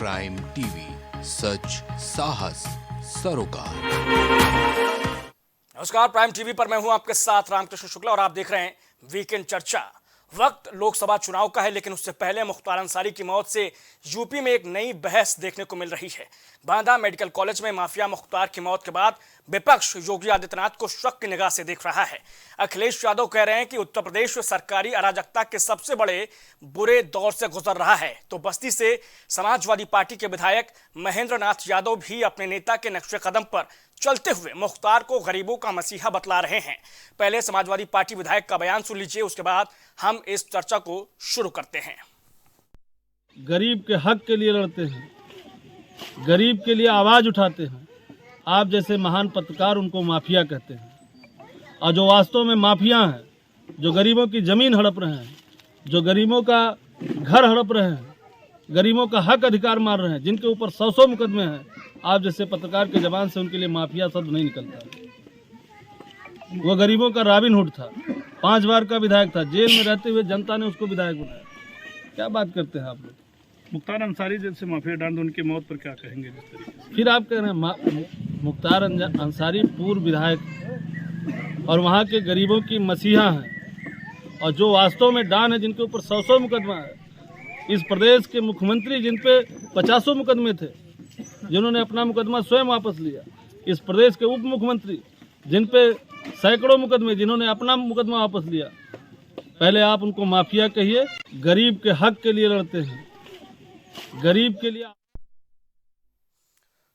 Prime TV, सच साहस सरोकार। नमस्कार, प्राइम टीवी पर मैं हूं आपके साथ रामकृष्ण शुक्ला और आप देख रहे हैं वीकेंड चर्चा। वक्त लोकसभा चुनाव का है, लेकिन उससे पहले मुख्तार अंसारी की मौत से यूपी में एक नई बहस देखने को मिल रही है। बांदा मेडिकल कॉलेज में माफिया मुख्तार की मौत के बाद विपक्ष योगी आदित्यनाथ को शक की निगाह से देख रहा है। अखिलेश यादव कह रहे हैं कि उत्तर प्रदेश सरकारी अराजकता के सबसे बड़े बुरे दौर से गुजर रहा है, तो बस्ती से समाजवादी पार्टी के विधायक महेंद्र नाथ यादव भी अपने नेता के नक्शे कदम पर चलते हुए मुख्तार को गरीबों का मसीहा बतला रहे हैं। पहले समाजवादी पार्टी विधायक का बयान सुन लीजिए, उसके बाद हम इस चर्चा को शुरू करते हैं। गरीब के हक के लिए लड़ते हैं, गरीब के लिए आवाज उठाते हैं। आप जैसे महान पत्रकार उनको माफिया कहते हैं, और जो वास्तव में माफिया हैं, जो गरीबों की जमीन हड़प रहे हैं, जो गरीबों का घर हड़प रहे हैं, गरीबों का हक अधिकार मार रहे हैं, जिनके ऊपर 100 मुकदमे हैं, आप जैसे पत्रकार के जबान से उनके लिए माफिया शब्द नहीं निकलता। वो गरीबों का रॉबिन हुड था, 5 बार का विधायक था, जेल में रहते हुए जनता ने उसको विधायक बनाया। क्या बात करते हैं आप लोग। मुख्तार अंसारी जैसे माफिया डांड, उनकी मौत पर क्या कहेंगे? जिस तरीके से फिर आप कह रहे हैं मुख्तार अंसारी पूर्व विधायक और वहाँ के गरीबों की मसीहा हैं, और जो वास्तव में डान है, जिनके ऊपर 100 मुकदमा है। इस प्रदेश के मुख्यमंत्री जिन पे 50 मुकदमे थे, जिन्होंने अपना मुकदमा स्वयं वापस लिया। इस प्रदेश के उप मुख्यमंत्री जिन पे सैकड़ों मुकदमे, जिन्होंने अपना मुकदमा वापस लिया। पहले आप उनको माफिया कहिए। गरीब के हक के लिए लड़ते हैं, गरीब के लिए।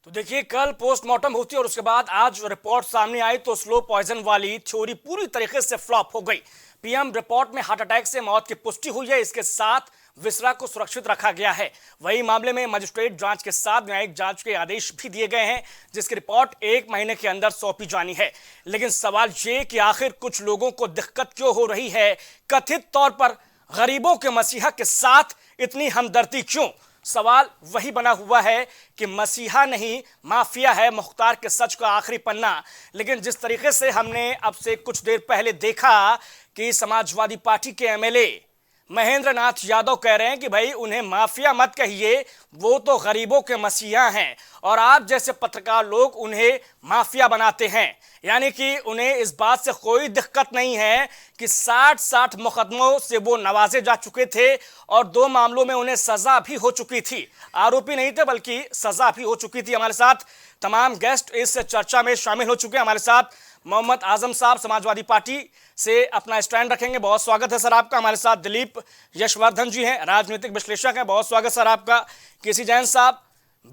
तो देखिए, कल पोस्टमार्टम होती और उसके बाद आज रिपोर्ट सामने आई तो स्लो पॉइजन वाली थ्योरी पूरी तरीके से फ्लॉप हो गई। पीएम रिपोर्ट में हार्ट अटैक से मौत की पुष्टि हुई है, इसके साथ विसरा को सुरक्षित रखा गया है। वही मामले में मजिस्ट्रेट जांच के साथ न्यायिक जांच के आदेश भी दिए गए हैं, जिसकी रिपोर्ट 1 महीने के अंदर सौंपी जानी है। लेकिन सवाल ये कि आखिर कुछ लोगों को दिक्कत क्यों हो रही है, कथित तौर पर गरीबों के मसीहा के साथ इतनी हमदर्दी क्यों? सवाल वही बना हुआ है कि मसीहा नहीं माफिया है मुख्तार के सच का आखिरी पन्ना। लेकिन जिस तरीके से हमने अब से कुछ देर पहले देखा कि समाजवादी पार्टी के एमएलए महेंद्र नाथ यादव कह रहे हैं कि भाई उन्हें माफिया मत कहिए, वो तो गरीबों के मसीहा हैं, और आप जैसे पत्रकार लोग उन्हें माफिया बनाते हैं। यानी कि उन्हें इस बात से कोई दिक्कत नहीं है कि 60 मुकदमों से वो नवाजे जा चुके थे और 2 मामलों में उन्हें सजा भी हो चुकी थी। आरोपी नहीं थे बल्कि सजा भी हो चुकी थी। हमारे साथ तमाम गेस्ट इस चर्चा में शामिल हो चुके हैं। हमारे साथ मोहम्मद आजम साहब समाजवादी पार्टी से अपना स्टैंड रखेंगे, बहुत स्वागत है सर आपका। हमारे साथ दिलीप यशवर्धन जी हैं, राजनीतिक विश्लेषक हैं, बहुत स्वागत सर आपका। केसी जैन साहब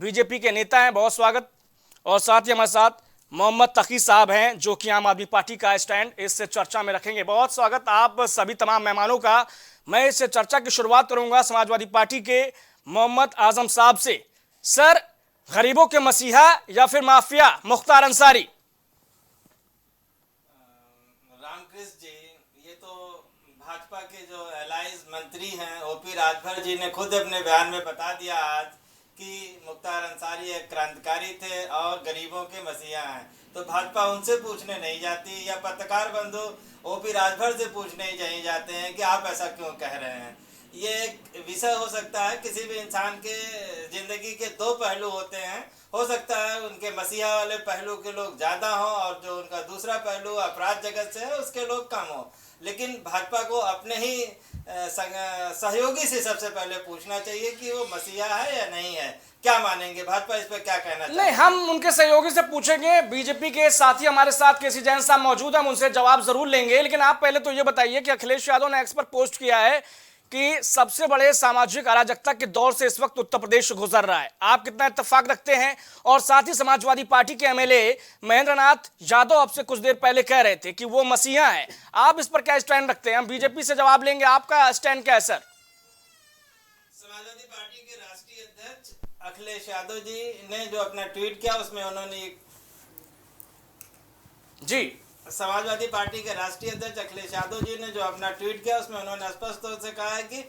बीजेपी के नेता हैं, बहुत स्वागत। और साथ ही हमारे साथ मोहम्मद तकी साहब हैं, जो कि आम आदमी पार्टी का स्टैंड इस चर्चा में रखेंगे, बहुत स्वागत आप सभी तमाम मेहमानों का। मैं इस चर्चा की शुरुआत करूंगा समाजवादी पार्टी के मोहम्मद आजम साहब से। सर, गरीबों के मसीहा या फिर माफिया मुख्तार अंसारी? रामकृष्ण जी, ये तो भाजपा के जो एलाइज मंत्री हैं ओपी राजभर जी ने खुद अपने बयान में बता दिया आज कि मुख्तार अंसारी एक क्रांतिकारी थे और गरीबों के मसीहा हैं। तो भाजपा उनसे पूछने नहीं जाती, या पत्रकार बंधु ओपी राजभर से पूछने ही नहीं जाते हैं कि आप ऐसा क्यों कह रहे हैं। ये एक विषय हो सकता है, किसी भी इंसान के जिंदगी के 2 पहलू होते हैं। हो सकता है उनके मसीहा वाले पहलू के लोग ज़्यादा हों और जो उनका दूसरा पहलू अपराध जगत से है उसके लोग कम हों। लेकिन भाजपा को अपने ही सहयोगी से सबसे पहले पूछना चाहिए कि वो मसीहा है या नहीं है। क्या मानेंगे भाजपा इस पर, क्या कहना चाहिए? नहीं, हम उनके सहयोगी से पूछेंगे। बीजेपी के साथी हमारे साथ केसी जैन साहब मौजूद हैं, हम उनसे जवाब जरूर लेंगे। लेकिन आप पहले तो ये बताइए कि अखिलेश यादव ने एक्स पर पोस्ट किया है कि सबसे बड़े सामाजिक अराजकता के दौर से इस वक्त उत्तर प्रदेश गुजर रहा है। आप कितना इत्तेफाक रखते हैं? और साथ ही समाजवादी पार्टी के एमएलए महेंद्र नाथ यादव अब से कुछ देर पहले कह रहे थे कि वो मसीहा है, आप इस पर क्या स्टैंड रखते हैं? हम बीजेपी से जवाब लेंगे, आपका स्टैंड क्या है सर? समाजवादी पार्टी के राष्ट्रीय अध्यक्ष अखिलेश यादव जी ने जो अपना ट्वीट किया उसमें उन्होंने समाजवादी पार्टी के राष्ट्रीय अध्यक्ष अखिलेश यादव जी ने जो अपना ट्वीट किया उसमें उन्होंने स्पष्ट तौर से कहा है कि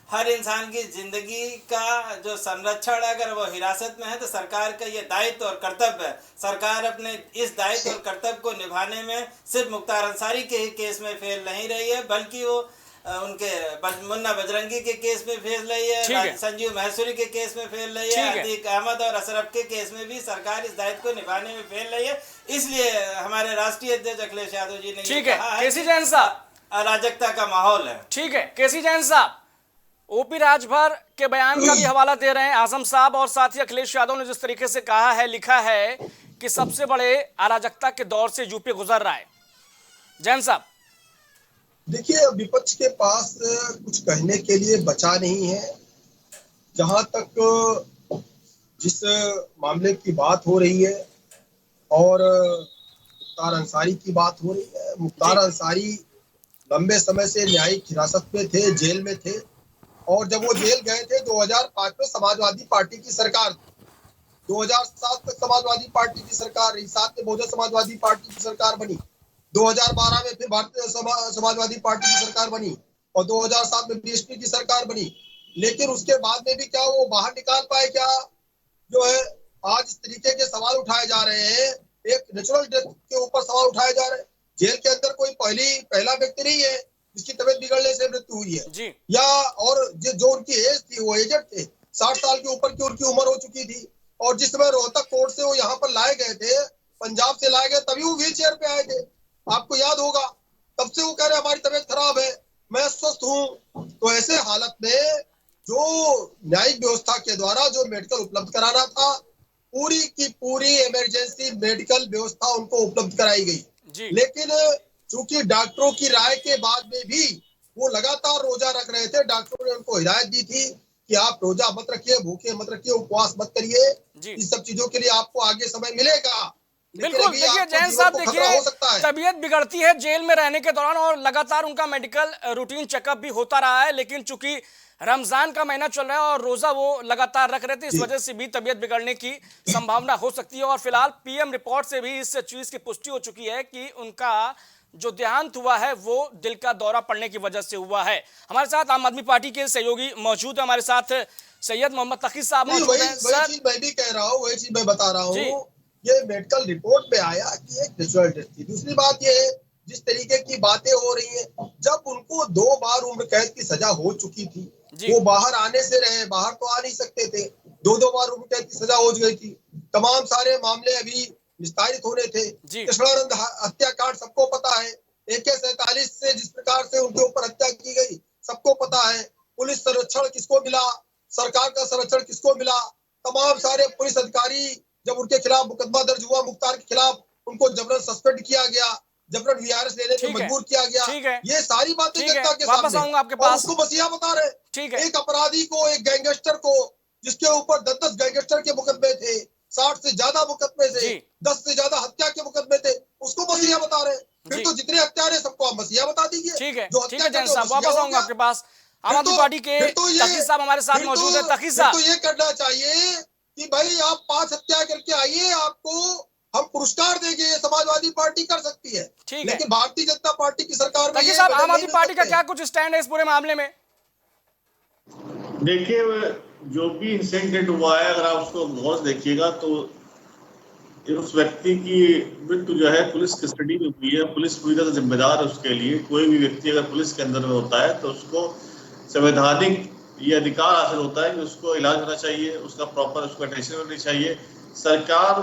हर इंसान की जिंदगी का जो संरक्षण अगर वो हिरासत में है तो सरकार का ये दायित्व और कर्तव्य है। सरकार अपने इस दायित्व और कर्तव्य को निभाने में सिर्फ मुख्तार अंसारी के ही केस में फेल नहीं रही है, बल्कि वो उनके मुन्ना बजरंगी के केस में फेल रही ठीक है। है, संजीव महसूरी के केस में फेल रही ठीक है, है। अतीक अहमद और अशरफ के केस में भी सरकार इस दायित्व को निभाने में फेल रही है। इसलिए हमारे राष्ट्रीय अध्यक्ष अखिलेश यादव जी ने ठीक ये है। कहा है केसी कि जैन साहब, अराजकता का माहौल है। ठीक है। केसी जैन साहब, ओपी राजभर के बयान का भी हवाला दे रहे हैं आजम साहब, और साथ ही अखिलेश यादव ने जिस तरीके से कहा है, लिखा है कि सबसे बड़े अराजकता के दौर से यूपी गुजर रहा है। जैन साहब, देखिए, विपक्ष के पास कुछ कहने के लिए बचा नहीं है। जहां तक जिस मामले की बात हो रही है और मुख्तार अंसारी की बात हो रही है, मुख्तार अंसारी लंबे समय से न्यायिक हिरासत में थे, जेल में थे, और जब वो जेल गए थे 2005 में समाजवादी पार्टी की सरकार, 2007 तक समाजवादी पार्टी की सरकार रही, 7 में बहुजन समाजवादी पार्टी की सरकार बनी, 2012 में फिर भारतीय समाजवादी पार्टी की सरकार बनी और 2007 में बीएसपी की सरकार बनी। लेकिन उसके बाद में भी क्या वो बाहर निकाल पाए? क्या जो है आज इस तरीके के सवाल उठाए जा रहे हैं, एक नेचुरल डेथ के ऊपर सवाल उठाए जा रहे हैं। जेल के अंदर कोई पहला व्यक्ति नहीं है जिसकी तबीयत बिगड़ने से मृत्यु हुई है जी। या और जो उनकी एज थी वो एजेड थे, 60 साल के ऊपर की उनकी उम्र हो चुकी थी, और जिस समय रोहतक कोर्ट से वो यहाँ पर लाए गए थे, पंजाब से लाए गए, तभी वो व्हील चेयर पे आए थे, आपको याद होगा। तब से वो कह रहे हमारी तबीयत खराब है, मैं स्वस्थ हूँ। तो ऐसे हालत में जो न्यायिक व्यवस्था के द्वारा जो मेडिकल उपलब्ध कराना था, पूरी की पूरी इमरजेंसी मेडिकल व्यवस्था उनको उपलब्ध कराई गई। लेकिन चूंकि डॉक्टरों की राय के बाद में भी वो लगातार रोजा रख रहे थे, डॉक्टरों ने उनको हिदायत दी थी कि आप रोजा मत रखिए, भूखे मत रखिए, उपवास मत करिए, इस सब चीजों के लिए आपको आगे समय मिलेगा। बिल्कुल। देखिए जैन साहब, देखिए तबीयत बिगड़ती है जेल में रहने के दौरान और लगातार उनका मेडिकल रूटीन चेकअप भी होता रहा है, लेकिन चूंकि रमजान का महीना चल रहा है और रोजा वो लगातार रख रहे थे, इस वजह से भी तबीयत बिगड़ने की संभावना हो सकती है। और फिलहाल पीएम रिपोर्ट से भी इस चीज की पुष्टि हो चुकी है कि उनका जो देहांत हुआ है वो दिल का दौरा पड़ने की वजह से हुआ है। हमारे साथ आम आदमी पार्टी के सहयोगी मौजूद है, हमारे साथ सैयद मोहम्मद तकी साहब मौजूद हैं। वही चीज मैं भी कह रहा हूँ, वही चीज मैं बता रहा हूँ, ये मेडिकल रिपोर्ट में आया कि एक नेचुरल डेथ थी। दूसरी बात ये है, जिस तरीके की बातें हो रही हैं, जब उनको 2 बार उम्र कैद की सजा हो चुकी थी, वो बाहर आने से रहे, बाहर तो आ नहीं सकते थे, 2 बार उम्र कैद की सजा हो गई थी, तमाम सारे मामले अभी विस्तारित होने थे। कृष्णानंद हत्याकांड सबको पता है, AK-47 से जिस प्रकार से उनके ऊपर हत्या की गई सबको पता है। पुलिस संरक्षण किसको मिला, सरकार का संरक्षण किसको मिला, तमाम सारे पुलिस अधिकारी जब उनके खिलाफ मुकदमा दर्ज हुआ, मुख्तार के खिलाफ, उनको जबरन सस्पेंड किया गया, जबरन VRS लेने में मजबूर किया गया। ये सारी बातें जनता के सामने, आपके पास उसको मसीहा बता रहे। एक अपराधी को, एक गैंगस्टर को, जिसके ऊपर 10 गैंगस्टर के मुकदमे थे, 60 से ज्यादा मुकदमे थे, 10 से ज्यादा हत्या के मुकदमे थे, उसको मसीहा बता रहे। फिर तो जितने हत्यारे सबको आप मसीहा बता दीजिए। ठीक है, वापस आऊंगा आपके पास। आम आदमी पार्टी के तकी साहब हमारे साथ मौजूद है। तकी साहब, तो ये करना चाहिए कि भाई आप 5 हत्या करके आइए, आपको हम पुरस्कार देंगे, ये समाजवादी पार्टी कर सकती है। लेकिन भारतीय जनता पार्टी की सरकार में साहब, आम आदमी पार्टी का क्या कुछ स्टैंड है इस पूरे मामले में? देखिए, जो भी इंसिडेंट हुआ है, अगर आप उसको गौर से देखिएगा तो उस व्यक्ति की मृत्यु जो है पुलिस कस्टडी में हुई है। पुलिस पूरी तरह जिम्मेदार है उसके लिए। कोई भी व्यक्ति अगर पुलिस के अंदर में होता है तो उसको संवैधानिक ये अधिकार हासिल होता है कि उसको इलाज होना चाहिए, उसका प्रॉपर उसको अटेंशन होनी चाहिए। सरकार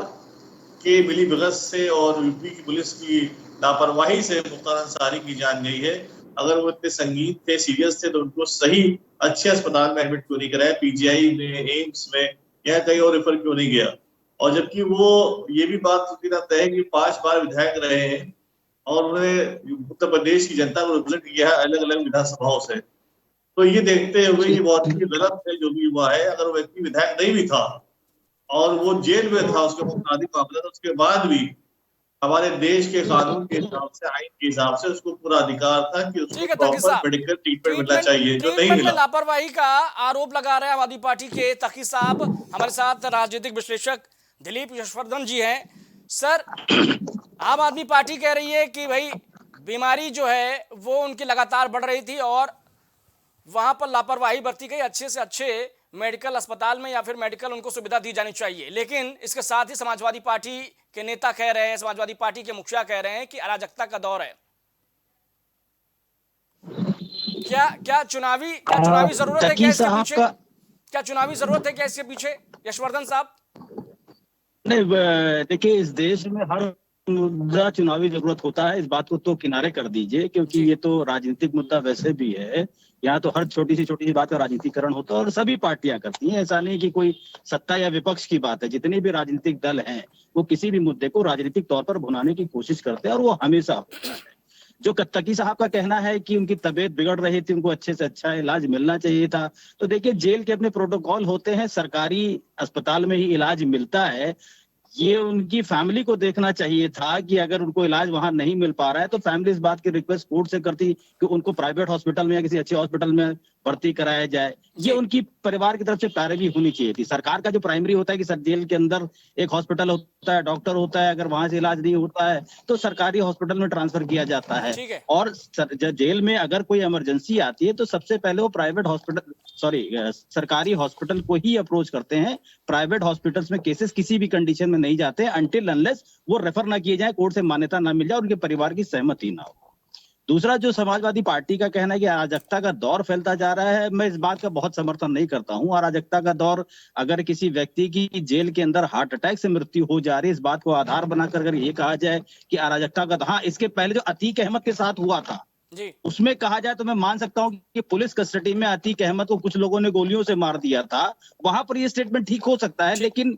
के मिलीभगत से और यूपी की पुलिस की लापरवाही से मुख्तार अंसारी की जान गई है। अगर वो इतने संगीन थे, सीरियस थे, तो उनको सही अच्छे अस्पताल में एडमिट क्यों नहीं कराया, PGI में, एम्स में या कहीं और रेफर क्यों नहीं गया? और जबकि वो ये भी बात उसकी तय है कि 5 बार विधायक रहे हैं और उन्होंने उत्तर प्रदेश की जनता को रिप्रेजेंट किया है अलग अलग विधानसभाओं से। तो ये देखते हुए कि बहुत ही गलत है जो भी हुआ है। अगर वो व्यक्ति विधायक नहीं भी था और वो जेल में था, उसके आपराधिक मामला था, उसके बाद भी हमारे देश के कानून के हिसाब से, आइन के हिसाब से उसको पूरा अधिकार था कि उसको प्रॉपर मेडिकल ट्रीटमेंट मिलना चाहिए, जो नहीं मिला। लापरवाही का आरोप लगा रहे हैं आम आदमी पार्टी के तकी साहब। हमारे साथ राजनीतिक विश्लेषक दिलीप यशवर्धन जी हैं। सर, आम आदमी पार्टी कह रही है कि भाई बीमारी जो है वो उनकी लगातार बढ़ रही थी और वहां पर लापरवाही बरती गई, अच्छे से अच्छे मेडिकल अस्पताल में या फिर मेडिकल उनको सुविधा दी जानी चाहिए। लेकिन इसके साथ ही समाजवादी पार्टी के नेता कह रहे हैं, समाजवादी पार्टी के मुखिया कह रहे हैं कि अराजकता का दौर है। क्या चुनावी जरूरत है क्या तकी इसके साहब पीछे? का क्या चुनावी जरूरत है क्या इसके पीछे, यशवर्धन साहब? नहीं, देखिए इस देश में हर मुद्दा चुनावी जरूरत होता है, इस बात को तो किनारे कर दीजिए, क्योंकि जी। ये तो राजनीतिक मुद्दा वैसे भी है। यहाँ तो हर छोटी सी बात का राजनीतिकरण होता है और सभी पार्टियां करती हैं। ऐसा नहीं कि कोई सत्ता या विपक्ष की बात है, जितने भी राजनीतिक दल हैं वो किसी भी मुद्दे को राजनीतिक तौर पर भुनाने की कोशिश करते हैं और वो हमेशा होता है। जो तकी साहब का कहना है कि उनकी तबीयत बिगड़ रही थी, उनको अच्छे से अच्छा इलाज मिलना चाहिए था, तो देखिए जेल के अपने प्रोटोकॉल होते हैं, सरकारी अस्पताल में ही इलाज मिलता है। ये उनकी फैमिली को देखना चाहिए था कि अगर उनको इलाज वहां नहीं मिल पा रहा है तो फैमिली इस बात की रिक्वेस्ट कोर्ट से करती कि उनको प्राइवेट हॉस्पिटल में या किसी अच्छे हॉस्पिटल में भर्ती कराया जाए। ये उनकी परिवार की तरफ से पैरवी होनी चाहिए थी। सरकार का जो प्राइमरी होता है कि सर जेल के अंदर एक हॉस्पिटल होता है, डॉक्टर होता है, अगर वहां से इलाज नहीं होता है तो सरकारी हॉस्पिटल में ट्रांसफर किया जाता है। ठीक है। और जेल में अगर कोई इमरजेंसी आती है तो सबसे पहले वो प्राइवेट हॉस्पिटल सरकारी हॉस्पिटल को ही अप्रोच करते हैं। प्राइवेट हॉस्पिटल्स में केसेस किसी भी कंडीशन में नहीं जाते अनटिल अनलेस वो रेफर ना किए जाए, कोर्ट से मान्यता ना मिल जाए, उनके परिवार की सहमति ना हो। दूसरा, जो समाजवादी पार्टी का कहना है कि अराजकता का दौर फैलता जा रहा है, मैं इस बात का बहुत समर्थन नहीं करता हूं। अराजकता का दौर, अगर किसी व्यक्ति की जेल के अंदर हार्ट अटैक से मृत्यु हो जा रही है, इस बात को आधार बनाकर अगर ये कहा जाए कि अराजकता का, हाँ, इसके पहले जो अतीक अहमद के साथ हुआ था जी। उसमें कहा जाए तो मैं मान सकता हूं कि पुलिस कस्टडी में अतीक अहमद को कुछ लोगों ने गोलियों से मार दिया था, वहां पर ये स्टेटमेंट ठीक हो सकता है। लेकिन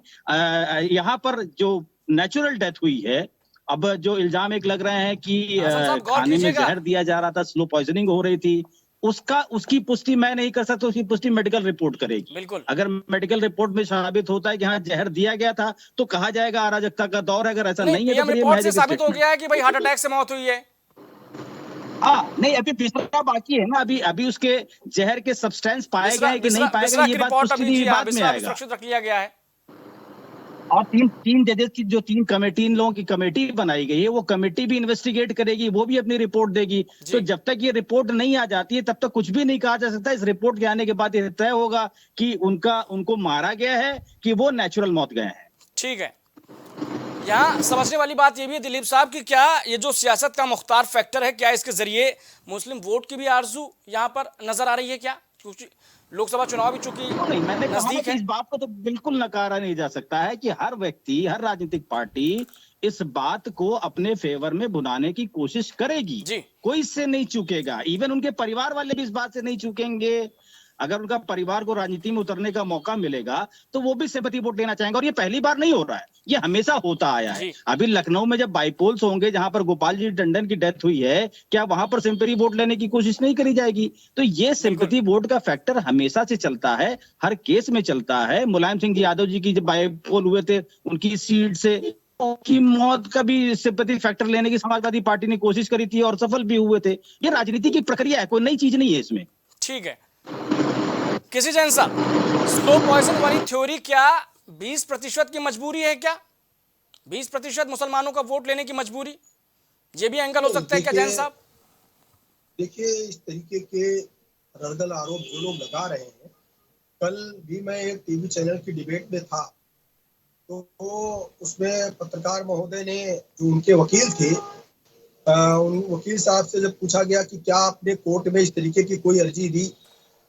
यहाँ पर जो नेचुरल डेथ हुई है, अब जो इल्जाम एक लग रहे हैं कि खाने में जहर दिया जा रहा था, स्लो पॉइजनिंग हो रही थी, उसकी पुष्टि मैं नहीं कर सकता, उसकी पुष्टि मेडिकल रिपोर्ट करेगी। बिल्कुल। अगर मेडिकल रिपोर्ट में साबित होता है कि हाँ जहर दिया गया था तो कहा जाएगा अराजकता का दौर है। अगर ऐसा नहीं है तो रिपोर्ट से साबित हो गया है कि भाई हार्ट अटैक से मौत हुई है। नहीं, अभी तीसरा बाकी है ना, अभी उसके जहर के सब्सटेंस पाए गए कि नहीं पाए गए, ये बात पुष्टि बाद में आएगा। सुरक्षित रख लिया गया है। और तीन जजेस की जो इन लोगों की कमेटी बनाई गई है, वो कमेटी भी इन्वेस्टिगेट करेगी, वो भी अपनी रिपोर्ट देगी। तो जब तक ये रिपोर्ट नहीं आ जाती है तब तक कुछ भी नहीं कहा जा सकता। इस रिपोर्ट के आने के बाद ये तय होगा कि उनको मारा गया है कि वो नेचुरल मौत गए हैं। ठीक है। यहाँ समझने वाली बात ये भी है दिलीप साहब कि क्या ये जो सियासत का मुख्तार फैक्टर है, क्या इसके जरिए मुस्लिम वोट की भी आरजू यहाँ पर नजर आ रही है क्या? क्योंकि लोकसभा चुनाव भी चूंकि नजदीक है। इस बात को तो बिल्कुल नकारा नहीं जा सकता है कि हर व्यक्ति, हर राजनीतिक पार्टी इस बात को अपने फेवर में बुनाने की कोशिश करेगी जी। कोई इससे नहीं चूकेगा। इवन उनके परिवार वाले भी इस बात से नहीं चूकेंगे। अगर उनका परिवार को राजनीति में उतरने का मौका मिलेगा तो वो भी सिंपैथी वोट देना चाहेंगे। और ये पहली बार नहीं हो रहा है, ये हमेशा होता आया है। अभी लखनऊ में जब बाईपोल्स होंगे, जहां पर गोपाल जी टंडन की डेथ हुई है, क्या वहां पर सिंपैथी वोट लेने की कोशिश नहीं करी जाएगी? तो ये सिंपैथी वोट का फैक्टर हमेशा से चलता है, हर केस में चलता है। मुलायम सिंह यादव जी की जब बाईपोल हुए थे, उनकी सीट से की मौत का भी सिंपैथी फैक्टर लेने की समाजवादी पार्टी ने कोशिश करी थी और सफल भी हुए थे। ये राजनीति की प्रक्रिया है, कोई नई चीज नहीं है इसमें। ठीक है। किसी जैन साहब, स्लो पॉइजन वाली थ्योरी क्या 20% की मजबूरी है? क्या 20% मुसलमानों का वोट लेने की मजबूरी, ये भी एंगल हो सकता है क्या जैन साहब? देखिए, इस तरीके के रदल आरोप जो लोग लगा रहे हैं, कल भी मैं एक टीवी चैनल की डिबेट में था, तो उसमें पत्रकार महोदय ने, जो उनके वकील थे, उन वकील साहब से जब पूछा गया कि क्या आपने कोर्ट में इस तरीके की कोई अर्जी दी,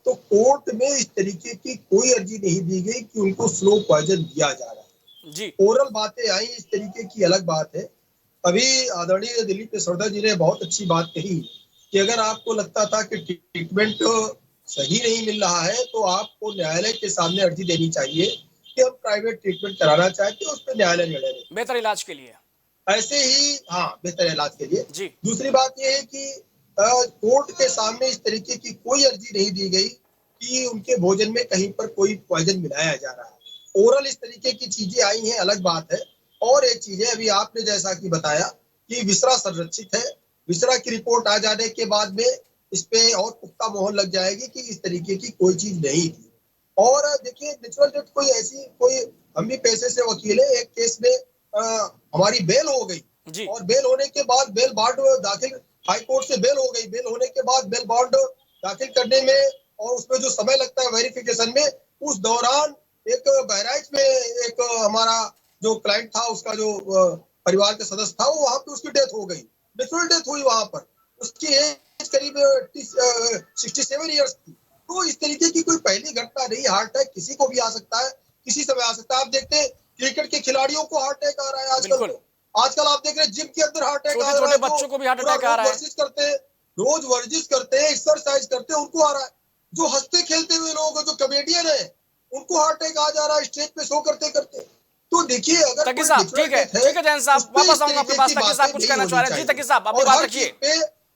तो कोर्ट में इस तरीके की कोई अर्जी नहीं दी गई कि उनको स्लो पॉइजन दिया जा रहा है जी। ओरल बातें आई इस तरीके की अलग बात है। अभी आदरणीय दिलीप सरदा जी ने बहुत अच्छी बात कही कि अगर आपको लगता था कि ट्रीटमेंट सही नहीं मिल रहा है तो आपको न्यायालय के सामने अर्जी देनी चाहिए कि हम प्राइवेट ट्रीटमेंट कराना चाहते हैं, उस पर न्यायालय निर्णय ले बेहतर इलाज के लिए। ऐसे ही, हाँ, बेहतर इलाज के लिए जी। दूसरी बात यह है कि कोर्ट के सामने इस तरीके की कोई अर्जी नहीं दी गई कि उनके भोजन में कहीं पर कोई पॉइजन मिलाया जा रहा है। ओरल इस तरीके की चीजें आई हैं, अलग बात है। और एक चीज है, अभी आपने जैसा कि बताया कि विसरा संरक्षित है, विसरा की रिपोर्ट आ जाने के बाद में इस पे और पुख्ता मोहर लग जाएगी कि इस तरीके की कोई चीज नहीं थी। और देखिए, नेचुरल डेथ कोई ऐसी, कोई, हम भी पैसे से वकील है, एक केस में हमारी बेल हो गई और बेल होने के बाद बेल बॉन्ड दाखिल, हाई कोर्ट से बेल हो गई, बेल होने के बाद बेल बॉन्ड दाखिल करने में और उसमें जो समय लगता है वेरिफिकेशन में, उस दौरान एक बहराइच में एक हमारा जो क्लाइंट था, उसका जो परिवार के सदस्य था, वो वहां पे उसकी डेथ हो गई, नेचुरल डेथ हुई वहां पर। उसकी एज करीब 67 ईयर्स थी। तो इस तरीके की कोई पहली घटना नहीं। हार्ट अटैक किसी को भी आ सकता है, किसी समय आ सकता है। आप देखते हैं क्रिकेट के खिलाड़ियों को हार्ट अटैक आ रहा है आजकल। बिल्कुल। आजकल आप देख रहे हैं जिम के अंदर हार्ट अटैक आ रहा है। छोटे बच्चों को भी हार्ट अटैक आ रहा है। वर्जिश करते हैं, रोज वर्जिश करते हैं, एक्सरसाइज करते हैं, उनको आ रहा है। जो हंसते खेलते हुए लोग, जो कॉमेडियन है, उनको हार्ट अटैक आ जा रहा है स्टेज पे शो करते करते। तो देखिए, अगर तकी साहब, ठीक है जैन साहब, वापस आऊंगा आपके पास। तकी साहब कुछ कहना चाह रहे हैं। जी तकी साहब, अपनी बात रखिए।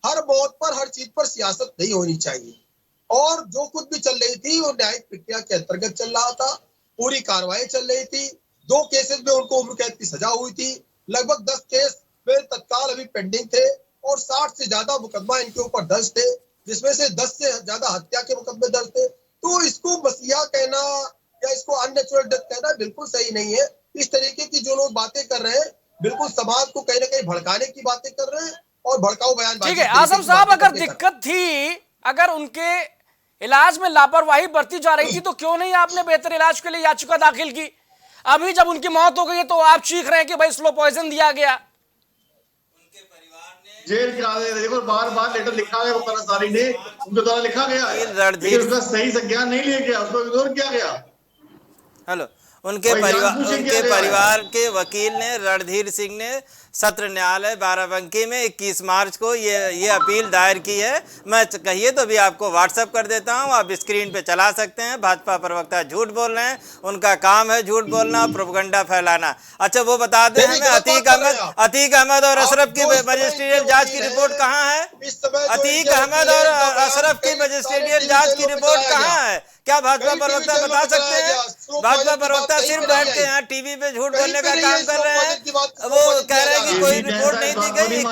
हर मौत पर, हर चीज पर सियासत नहीं होनी चाहिए। और जो कुछ भी चल रही थी वो न्यायिक प्रक्रिया के अंतर्गत चल रहा था। पूरी कार्रवाई चल रही थी। 2 केसेस में उनको उम्र कैद की सजा हुई थी। लगभग 10 केस में तत्काल अभी पेंडिंग थे और 60 से ज्यादा मुकदमा इनके ऊपर दर्ज थे, जिसमें से 10 से ज्यादा हत्या के मुकदमे दर्ज थे। तो इसको मसीहा कहना या इसको अननेचुरल डेथ कहना बिल्कुल सही नहीं है। इस तरीके की जो लोग बातें कर रहे हैं, बिल्कुल समाज को कहीं ना कहीं भड़काने की बातें कर रहे हैं और भड़काऊ बयानबाजी। ठीक है आजम साहब, अगर दिक्कत थी, अगर उनके इलाज में लापरवाही बरती जा रही थी, तो क्यों नहीं आपने बेहतर इलाज के लिए याचिका दाखिल की? अभी जब उनकी मौत हो गई है तो आप चीख रहे हैं कि भाई स्लो पॉइजन दिया गया। उनके परिवार ने जेल के आगे देखो, बार लेटर लिखा गया मुख्तार अंसारी ने, उनके द्वारा लिखा गया है, लेकिन उसका सही संज्ञान नहीं लिया गया, उसको इग्नोर किया गया। हेलो, उनके परिवार के वकील ने, रणधीर सिंह ने सत्र न्यायालय बाराबंकी में 21 मार्च को ये अपील दायर की है। मैं कहिए तो भी आपको व्हाट्सएप कर देता हूं, आप स्क्रीन पे चला सकते हैं। भाजपा प्रवक्ता झूठ बोल रहे हैं, उनका काम है झूठ बोलना, प्रोपगंडा फैलाना। अच्छा, वो बता दें हमें, अतीक अहमद और अशरफ की मजिस्ट्रियल जांच की रिपोर्ट कहाँ है? अतीक अहमद और अशरफ की मजिस्ट्रियल जांच की रिपोर्ट कहाँ है? क्या भाजपा प्रवक्ता बता सकते हैं? भाजपा प्रवक्ता सिर्फ बैठ के यहाँ टीवी पे झूठ बोलने का काम कर रहे हैं। वो कह रहे हैं कि कोई रिपोर्ट नहीं दी गई।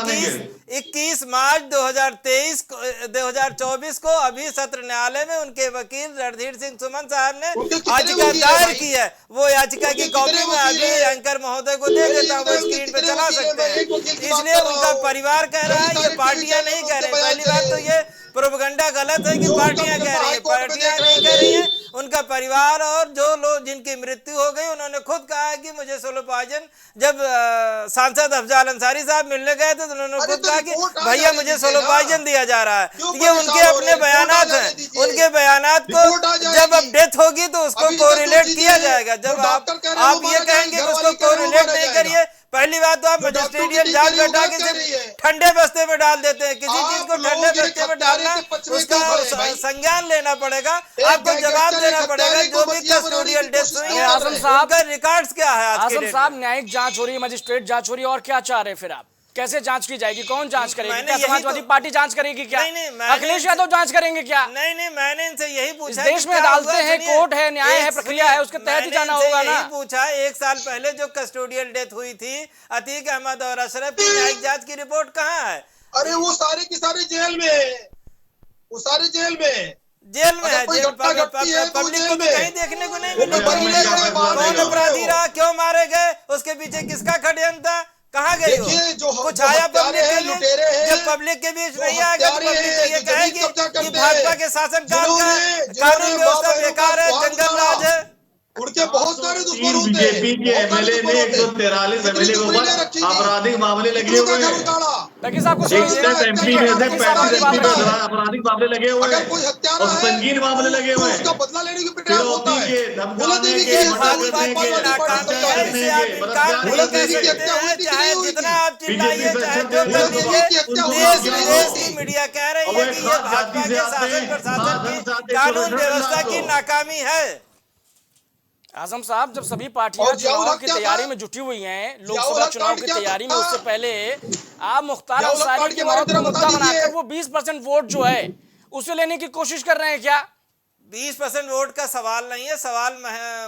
21 मार्च 2024 को अभी सत्र न्यायालय में उनके वकील रणधीर सिंह सुमन साहब ने याचिका दायर की है। वो याचिका की कॉपी में अभी एंकर महोदय को दे देता हूँ, वो स्क्रीन पे चला सकते हैं। इसलिए उनका परिवार कह रहा है, ये पार्टियां नहीं कह रही। पहली बात तो ये प्रोपगंडा गलत है कि पार्टियां कह रही है, पार्टियां नहीं कह रही है। उनका परिवार और जो लोग जिनकी मृत्यु हो गई, उन्होंने खुद कहा है कि मुझे स्लो पॉइजन, जब सांसद अफजाल अंसारी साहब मिलने गए थे तो उन्होंने खुद कहा कि भैया मुझे स्लो पॉइजन दिया जा रहा है। ये उनके अपने बयानात हैं। उनके बयानात को जब अब डेथ होगी तो उसको कोरिलेट किया जाएगा। जब आप ये कहेंगे कि उसको कोरिलेट नहीं करिए, पहली बात तो आप मजिस्ट्रियल जांच बैठा के सिर्फ ठंडे बस्ते में डाल देते हैं। किसी चीज को ठंडे बस्ते में डालना, उसका संज्ञान लेना पड़ेगा, आपको जवाब देना पड़ेगा। जो भी कस्टोडियल डेथ हुई है, आजम साहब का रिकॉर्ड्स क्या है? आजम साहब, न्यायिक जांच हो रही है, मजिस्ट्रेट जांच हो रही है, और क्या चाह रहे हैं फिर आप? कैसे जांच की जाएगी? कौन जांच करेगी? क्या समाजवादी पार्टी जांच करेगी क्या? अखिलेश यादव जांच करेंगे क्या? नहीं, मैंने इनसे यही पूछा। देश में अदालतें हैं, कोर्ट है, न्याय है, प्रक्रिया है, उसके तहत ही जाना होगा ना। पूछा 1 साल पहले जो कस्टोडियल डेथ हुई थी अतीक अहमद और अशरफ की, न्यायिक जांच की रिपोर्ट कहाँ है? अरे वो सारे के सारे जेल में है, वो सारे जेल में है। पब्लिक को कहीं देखने को नहीं मिला। कौन अपराधी रहा, क्यों मारे गए, उसके पीछे किसका षड्यंत्र था, कहाँ गई हो? कुछ आया पब्लिक के लिए? जब पब्लिक के बीच नहीं आएगा तो पब्लिक तो ये कहेगी कि भाजपा के शासनकाल का कानून व्यवस्था बेकार है, जंगल राज है। उनके बहुत सारे दुश्मन होते हैं। बीजेपी के एमएलए ने 143 एमएलए के ऊपर आपराधिक मामले लगे हुए हैं। एमपी में से 35 एमपी में आपराधिक मामले लगे हुए हैं और संगीन मामले लगे हुए हैं। बदला लेने की प्रयास होता है। धमकाने के, चाहे जितना आप चिल्लाइए, चाहे जो कर लीजिए, देश विदेश की मीडिया कह रही है कि ये भाजपा के शासन प्रशासन की कानून व्यवस्था की नाकामी है। आजम साहब, जब सभी पार्टियां चुनाव की तैयारी में जुटी हुई हैं, लोकसभा चुनाव की तैयारी में, उससे पहले आप मुख्तार अंसारी की मौत को मुद्दा बनाकर वो 20% वोट जो है उसे लेने की कोशिश कर रहे हैं क्या? 20% वोट का सवाल नहीं है। सवाल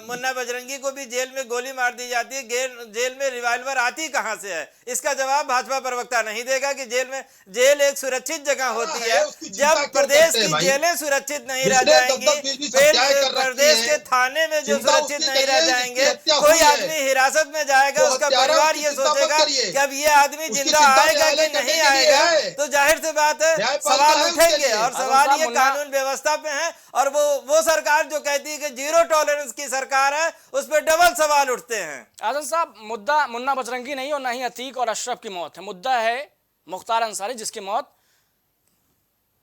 मुन्ना बजरंगी को भी जेल में गोली मार दी जाती है, जेल में रिवाल्वर आती कहां से है? इसका जवाब भाजपा प्रवक्ता नहीं देगा कि जेल एक सुरक्षित जगह होती है। जब प्रदेश की जेलें सुरक्षित नहीं रह जाएंगी, फिर प्रदेश के थाने में जो सुरक्षित नहीं रह जाएंगे, कोई आदमी हिरासत में जाएगा, उसका परिवार ये सोचेगा कि अब ये आदमी जिंदा आएगा कि नहीं आएगा, तो जाहिर सी बात है सवाल उठेंगे। और सवाल ये कानून व्यवस्था पे है, और वो सरकार जो कहती है कि 0 टॉलरेंस की सरकार है, उस पर डबल सवाल उठते हैं। आजम साहब, मुद्दा मुन्ना बजरंगी नहीं और ना ही अतीक और अशरफ की मौत है, मुद्दा है मुख्तार अंसारी, जिसकी मौत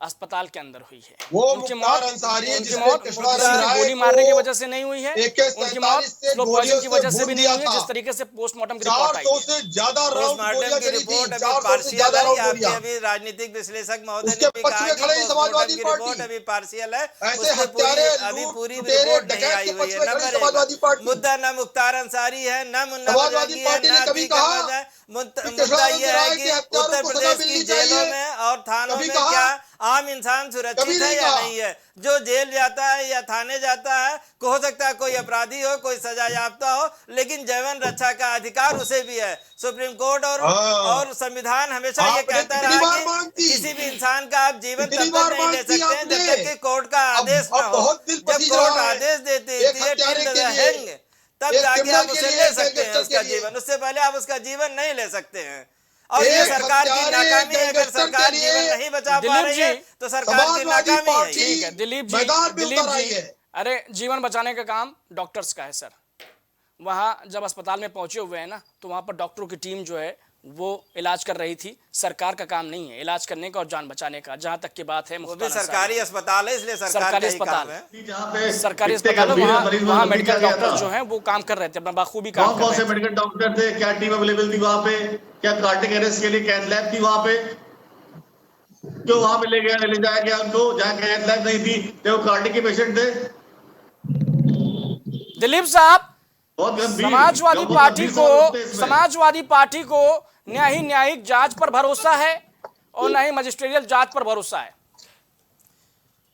अस्पताल के अंदर हुई है। वो उनकी मुख्तार मौत अंसारी उनकी जिसने मौत कृष्णा किसी राय गोली को मारने की वजह से नहीं हुई है। AK-47 उनकी मौत से स्लो गोलियों पॉइजन की वजह से भून भी नहीं दिया हुई है, था। जिस तरीके से पोस्टमार्टम की रिपोर्ट आई 400 है। से ज्यादा राउंड पोस्टमार्टम गोलियां की चली थी, रिपोर्ट अभी 400 से पार्शियल ज्यादा है। राउंड यहाँ गोलियां। के अभी राजनीतिक विश्लेषक महोदय उसके ने भी पक्ष कहा में कि खड़ी समाजवादी पोस्टमार्टम की पार्टी। रिपोर्ट अभी पार्शियल है, ऐसे उसमें हत्यारे, अभी लूट, पूरी लुटेरे, रिपोर्ट नहीं डकैत आई के हुई पक्ष है। में खड़ी नंबर समाजवादी एक, पार्टी। मुद्दा न मुख्तार अंसारी है, न मुन्ना समाजवादी बजरंगी है, पार्टी न ने कभी अतीक कहा अहमद है। कि मुद्दा कृष्णा यह है राय कि के हत्यारों उत्तर को सजा प्रदेश की मिलनी जेलों चाहिए। में और थानों कभी में कहा? क्या आम इंसान सुरक्षित कभी है नहीं या कहा। नहीं है? जो जेल जाता है या थाने जाता है, हो सकता है कोई अपराधी हो, कोई सजा याफ्ता हो, लेकिन जीवन रक्षा का अधिकार उसे भी है। सुप्रीम कोर्ट और संविधान हमेशा ये आपने कहता कितनी रहा बार कि मांग की? किसी भी इंसान का आप जीवन कितनी तब बार तक नहीं ले मांग की सकते हैं जब आपने? तक कि कोर्ट का आदेश अब ना हो। बहुत दिल जब पसीज कोर्ट रहा है। आदेश देती एक है हत्यारे के लिए, हैंग, तब एक जाके क्रिमिनल आप के उसे लिए, ले एक सकते हैं गैंगस्टर उसका के लिए। जीवन। उससे पहले आप उसका जीवन नहीं ले सकते हैं। और ये एक सरकार की हत्यारे, नाकामी है। अगर गैंगस्टर सरकार के लिए जीवन नहीं बचा पा दिलीप रही है जी, तो सरकार की समाजवादी नाकामी है पार्टी ये। ठीक है दिलीप जी, मैदान में दिलीप उतर आई जी, है। अरे जीवन बचाने का काम डॉक्टर्स का है सर। वहाँ जब अस्पताल में पहुंचे हुए हैं ना, तो वहाँ पर डॉक्टरों की टीम जो है वो इलाज कर रही थी। सरकार का काम नहीं है इलाज करने का और जान बचाने का। जहाँ तक की बात है, वो भी मुख्तार अंसारी, सरकारी अस्पताल है, इसलिए सरकार सरकारी का ही अस्पताल काम है। जहाँ पे सरकारी इतने अस्पताल है, गंभीर मरीज वहाँ भर्ती मेडिकल किया गया डॉक्टर्स था। जो हैं वो काम कर रहे थे, अपना बाखूबी काम कौन कर कौन से रहे थे। मेडिकल डॉक्टर थे? क्या टीम अवेलेबल थी वहां पे? क्या कार्डिक अरेस्ट के लिए कैथ लैब थी वहां पे? क्यों वहां पे ले जाया गया उनको जहाँ कैथ लैब नहीं थी? तो वो कार्डिक के पेशेंट थे। दिलीप साहब, बहुत गंभीर, समाजवादी बहुत पार्टी गंभीर सवाल उठते हैं को इसमें। समाजवादी पार्टी को न्यायिक जांच पर भरोसा है और न ही मजिस्ट्रियल जांच पर भरोसा है।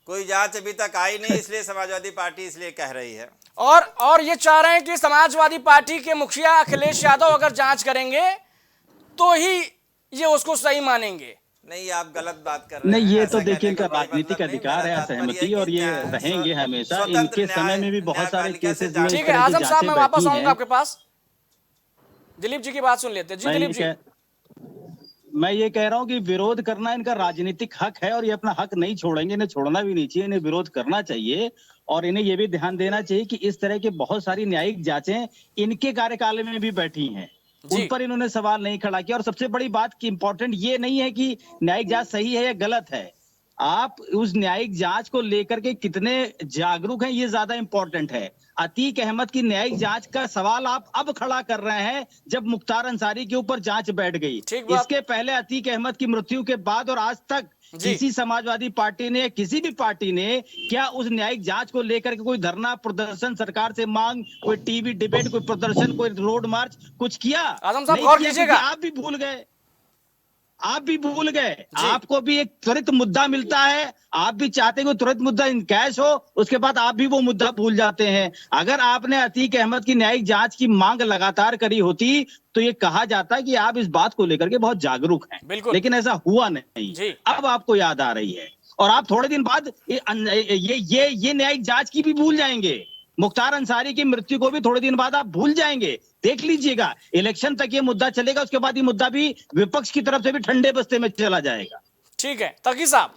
कोई जांच अभी तक आई नहीं, इसलिए समाजवादी पार्टी इसलिए कह रही है। और ये चाह रहे हैं कि समाजवादी पार्टी के मुखिया अखिलेश यादव अगर जांच करेंगे तो ही ये उसको सही मानेंगे। नहीं, आप गलत बात कर रहे हैं। नहीं, ये ऐसा तो कहने देखिए का इनका कोई राजनीतिक मतलब नहीं। अधिकार है, मेरा तात्पर्य असहमति, और ये कि रहेंगे हमेशा। स्वतंत्र इनके समय में भी बहुत सारे न्यायपालिका से केसेस जांच- में ठीक है आजम साहब, मैं वापस आऊंगा आपके पास। दिलीप जी की बात सुन लेते हैं। जी दिलीप जी, मैं ये कह रहा हूँ कि विरोध करना इनका राजनीतिक हक है और ये अपना हक नहीं छोड़ेंगे। इन्हें छोड़ना भी नहीं चाहिए, इन्हें विरोध करना चाहिए। और इन्हें ये भी ध्यान देना चाहिए कि इस तरह की बहुत सारी न्यायिक जांचें इनके कार्यकाल में भी बैठी हैं, उन पर इन्होंने सवाल नहीं खड़ा किया। और सबसे बड़ी बात की इंपॉर्टेंट ये नहीं है कि न्यायिक जांच सही है या गलत है, आप उस न्यायिक जांच को लेकर के कितने जागरूक हैं ये ज्यादा इंपॉर्टेंट है। अतीक अहमद की न्यायिक जांच का सवाल आप अब खड़ा कर रहे हैं जब मुख्तार अंसारी के ऊपर जांच बैठ गई। इसके पहले अतीक अहमद की मृत्यु के बाद और आज तक किसी समाजवादी पार्टी ने, किसी भी पार्टी ने क्या उस न्यायिक जांच को लेकर के कोई धरना प्रदर्शन, सरकार से मांग, कोई टीवी डिबेट, कोई प्रदर्शन, कोई रोड मार्च कुछ किया? आजम साहब गौर कीजिएगा, आप भी भूल गए, आप भी भूल गए। आपको भी एक त्वरित मुद्दा मिलता है, आप भी चाहते हैं कि तुरंत मुद्दा कैश हो, उसके बाद आप भी वो मुद्दा भूल जाते हैं। अगर आपने अतीक अहमद की न्यायिक जांच की मांग लगातार करी होती तो ये कहा जाता कि आप इस बात को लेकर के बहुत जागरूक हैं, लेकिन ऐसा हुआ नहीं। अब आपको याद आ रही है और आप थोड़े दिन बाद ये न्यायिक जांच की भी भूल जाएंगे। मुख्तार अंसारी की मृत्यु को भी थोड़े दिन बाद आप भूल जाएंगे। देख लीजिएगा, इलेक्शन तक ये मुद्दा चलेगा, उसके बाद ये मुद्दा भी विपक्ष की तरफ से भी ठंडे बस्ते में चला जाएगा। ठीक है तकी साहब,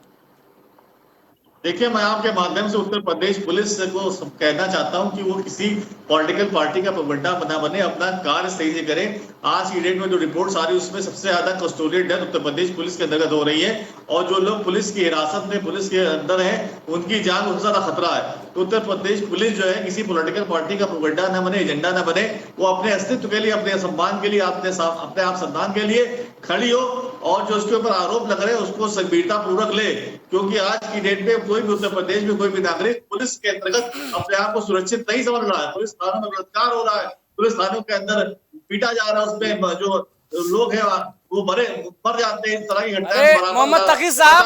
देखिए, मैं आपके माध्यम से उत्तर प्रदेश पुलिस को कहना चाहता हूं कि वो किसी पॉलिटिकल पार्टी का प्रोपेगेंडा बना बने, अपना कार्य सही से करें। आज की डेट में जो रिपोर्ट्स आ रही है उसमें सबसे ज्यादा custodial death Uttar Pradesh police के अंतर्गत हो रही है और जो लोग पुलिस की हिरासत में, पुलिस के अंदर है, उनकी जान को सबसे ज्यादा खतरा है। तो उत्तर प्रदेश पुलिस जो है किसी पॉलिटिकल पार्टी का प्रोपेगेंडा न बने, एजेंडा न बने, वो अपने अस्तित्व के लिए, अपने सम्मान के लिए, अपने आप सम्मान के लिए खड़ी हो और जो उसके ऊपर आरोप लग रहे हैं उसको गंभीरता पूर्वक ले। क्योंकि आज की डेट में कोई भी उत्तर प्रदेश में कोई भी नागरिक पुलिस के अंतर्गत अपने आप को सुरक्षित नहीं समझ रहा है। पुलिस थानों में बलात्कार हो रहा है, पुलिस थानों के अंदर पीटा जा रहा है, उसमें जो लोग हैं वो मर जाते हैं। इस तरह की घटनाएं मोहम्मद तकी साहब,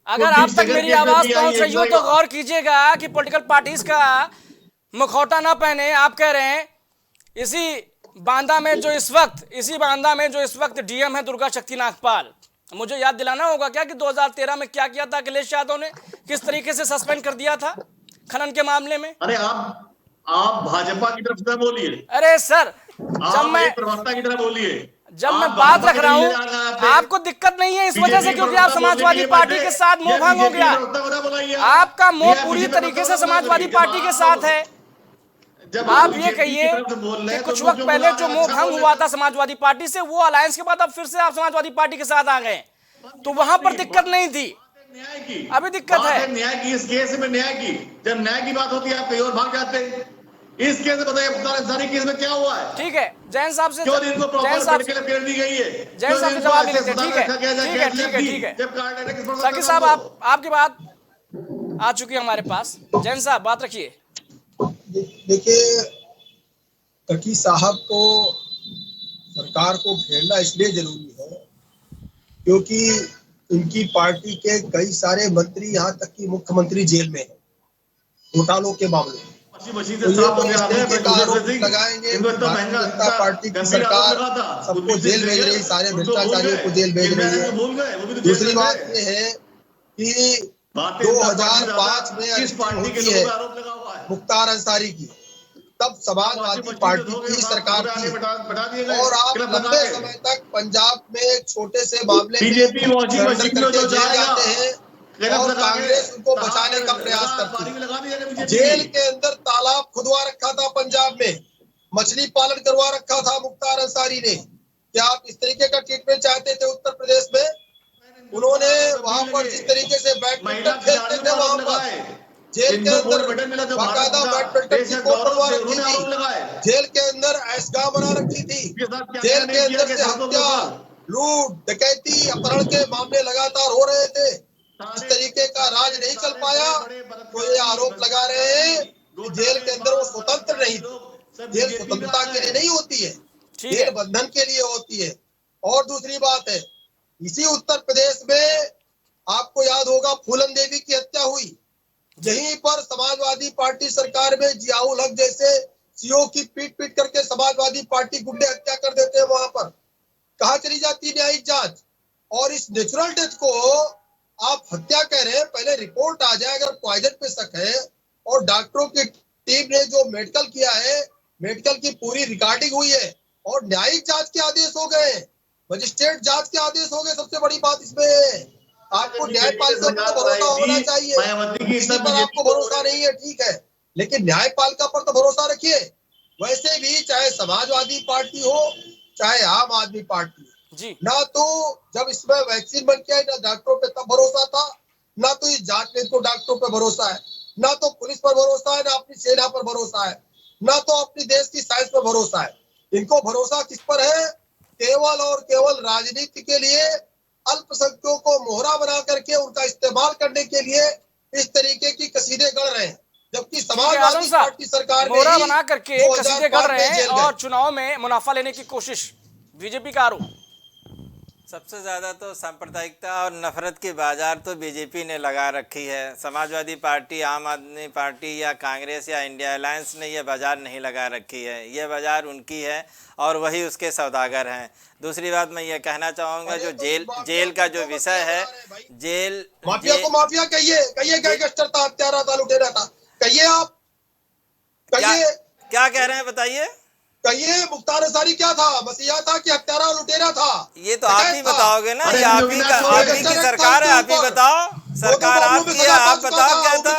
अगर आप तक मेरी आवाज पहुंच रही हो तो गौर कीजिएगा कि पॉलिटिकल पार्टीज का मुखौटा ना पहने। आप कह रहे हैं इसी बांदा में जो इस वक्त डीएम है दुर्गा शक्ति नागपाल, मुझे याद दिलाना होगा क्या कि 2013 में क्या किया था अखिलेश यादव ने, किस तरीके से सस्पेंड कर दिया था खनन के मामले में। अरे आप भाजपा की तरफ से बोलिए। अरे सर, जब मैं प्रवक्ता की तरह बोलिए, जब मैं बात रख रहा हूँ, आपको दिक्कत नहीं है इस वजह से क्योंकि आप समाजवादी पार्टी के साथ मोह भंग हो गया। आपका मोह पूरी तरीके से समाजवादी पार्टी के साथ है। आप ये कहिए कि कुछ वक्त पहले जो मोह भंग हुआ था समाजवादी पार्टी से, वो अलायंस के बाद अब फिर से आप समाजवादी पार्टी के साथ आ गए, तो वहां पर दिक्कत नहीं थी। न्याय की अभी दिक्कत बात है। न्याय की, इस केस में न्याय की, जब न्याय की बात होती है आप कहीं और भाग जाते हैं। इस केस में बताइए मुख्तार अंसारी केस में क्या हुआ है? ठीक है, जैन साहब से, क्यों इनको जैन प्रॉपर साहब मेडिकल केयर दी गई है? जैन साहब से जवाब ले लेते हैं। ठीक है, ठीक है, ठीक है, ठीक है। जब कार्डियक साकिब साहब, आपकी बात आ चुकी है हमारे पास। जैन साहब बात रखिए। देखिए, तकी साहब को सरकार को घेरना इसलिए जरूरी है क्योंकि इनकी पार्टी के कई सारे मंत्री, यहाँ तक कि मुख्यमंत्री जेल में है घोटालों के मामले में। तो ये लोग इस तरीके का आरोप लगाएंगे, भारतीय जनता पार्टी की सरकार सबको जेल भेज रही है, सारे भ्रष्टाचारियों को जेल भेज रही है। दूसरी बात ये है कि 2005 में हुई है मुख्तार अंसारी की, तब समाजवादी पार्टी की सरकार थी और आप लंबे समय तक पंजाब में एक छोटे से मामले में सरेंडर करके जेल जाते हैं और कांग्रेस उनको बचाने का प्रयास करती है। जेल के अंदर तालाब खुदवा रखा था पंजाब में, मछली पालन करवा रखा था मुख्तार अंसारी ने। क्या आप इस तरीके का ट्रीटमेंट चाहते थे उत्तर प्रदेश में? उन्होंने वहां पर जिस तरीके से बैडमिंटन खेलते थे वहां पर जेल के अंदर बाकायदा बैडमिंटन की कोर्ट बनवा रखी थी, जेल के अंदर ऐशगाह बना रखी थी, जेल के अंदर से हत्या, लूट, डकैती, अपहरण के मामले लगातार हो रहे थे। इस तरीके का राज नहीं चल पाया तो ये आरोप लगा रहे हैं कि जेल के अंदर वो स्वतंत्र नहीं थे। जेल स्वतंत्रता के लिए नहीं होती है, जेल बंधन के लिए होती है। और दूसरी बात है, इसी उत्तर प्रदेश में आपको याद होगा फूलन देवी की हत्या हुई, यहीं पर समाजवादी पार्टी सरकार में जियाउल हक जैसे सीओ की पीट पीट करके समाजवादी पार्टी गुंडे हत्या कर देते हैं। वहां पर कहाँ चली जाती न्यायिक जांच? और इस नेचुरल डेथ को आप हत्या कह रहे हैं, पहले रिपोर्ट आ जाए अगर पॉइजन पे शक है और डॉक्टरों की टीम ने जो मेडिकल किया है, मेडिकल की पूरी रिकॉर्डिंग हुई है और न्यायिक जांच के आदेश हो गए, मजिस्ट्रेट जांच के आदेश हो गए। सबसे बड़ी बात इसमें है आपको न्यायपालिका पर तो भरोसा होना चाहिए। किसी पर आपको भरोसा नहीं है ठीक है, लेकिन न्यायपालिका पर तो भरोसा रखिए। वैसे भी चाहे समाजवादी पार्टी हो चाहे आम आदमी पार्टी जी, ना तो जब इसमें वैक्सीन बन के आई ना डॉक्टरों पे तब भरोसा था, ना तो इस जांच में इनको डॉक्टरों पे भरोसा है, ना तो पुलिस पर भरोसा है, ना अपनी सेना पर भरोसा है, ना तो अपनी देश की साइंस पर भरोसा है। इनको भरोसा किस पर है? केवल और केवल राजनीति के लिए अल्पसंख्यकों को मोहरा बना करके उनका इस्तेमाल करने के लिए इस तरीके की कसीदे गढ़ रहे हैं, जबकि समाजवादी पार्टी सरकार मोहरा बना करके कसीदे गढ़ रहे हैं और चुनाव में मुनाफा लेने की कोशिश बीजेपी का आरोप। सबसे ज़्यादा तो सांप्रदायिकता और नफरत की बाजार तो बीजेपी ने लगा रखी है। समाजवादी पार्टी, आम आदमी पार्टी या कांग्रेस या इंडिया अलायंस ने यह बाजार नहीं लगा रखी है, यह बाजार उनकी है और वही उसके सौदागर हैं। दूसरी बात मैं ये कहना चाहूँगा, जो जेल का जो विषय है, जेल माफिया को माफिया कहिए गैंगस्टर था, हत्यारा था, लुटेरा था, कहिए आप, कहिए क्या कह रहे हैं बताइए। कहिए मुख्तार अंसारी क्या था? मसीहा था कि हत्यारा और लुटेरा था? ये तो आप ही बताओगे ना, ये आप ही की सरकार है, आप ही बताओ। सरकार आपकी है, आप बताओ क्या था,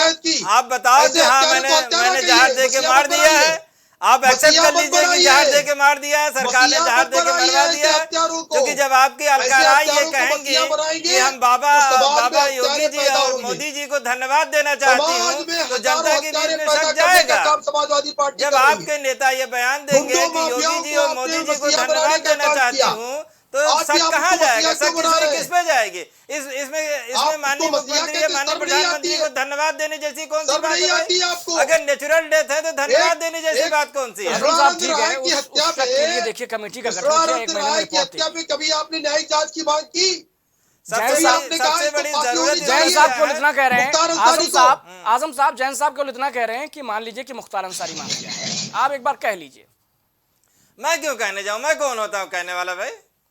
आप बताओ कि हाँ मैंने जहर दे के मार दिया है। आप एक्सेप्ट कर लीजिए कि जहर दे के मार दिया है, सरकार ने जहर दे के मरवा दिया है। क्योंकि जब आपकी अलकाराई ये कहेंगी कि हम बाबा योगी जी और मोदी जी को धन्यवाद देना चाहती हूँ, तो जनता के बीच में शक जाएगा। जब आपके नेता ये बयान देंगे कि योगी जी और मोदी जी को धन्यवाद देना चाहती हूँ, तो शक कहाँ जाएगा? शक किस पे जाएगी? इसमें माननीय मुख्यमंत्री या माननीय प्रधानमंत्री को धन्यवाद देने जैसी कौन सी बात है? अगर नेचुरल डेथ है तो धन्यवाद देने जैसी बात कौन सी है? देखिए कमेटी का गठन किया, एक महीने में रिपोर्ट थी। कभी आपने न्यायिक जांच की मांग की? सबसे बड़ी जरूरत जैन साहब केवल इतना कह रहे हैं, आजम साहब जैन साहब केवल इतना कह रहे हैं कि मान लीजिए कि मुख्तार अंसारी मान लिया है, आप एक बार कह लीजिए। मैं क्यों कहने जाऊं? मैं कौन होता हूं कहने वाला भाई?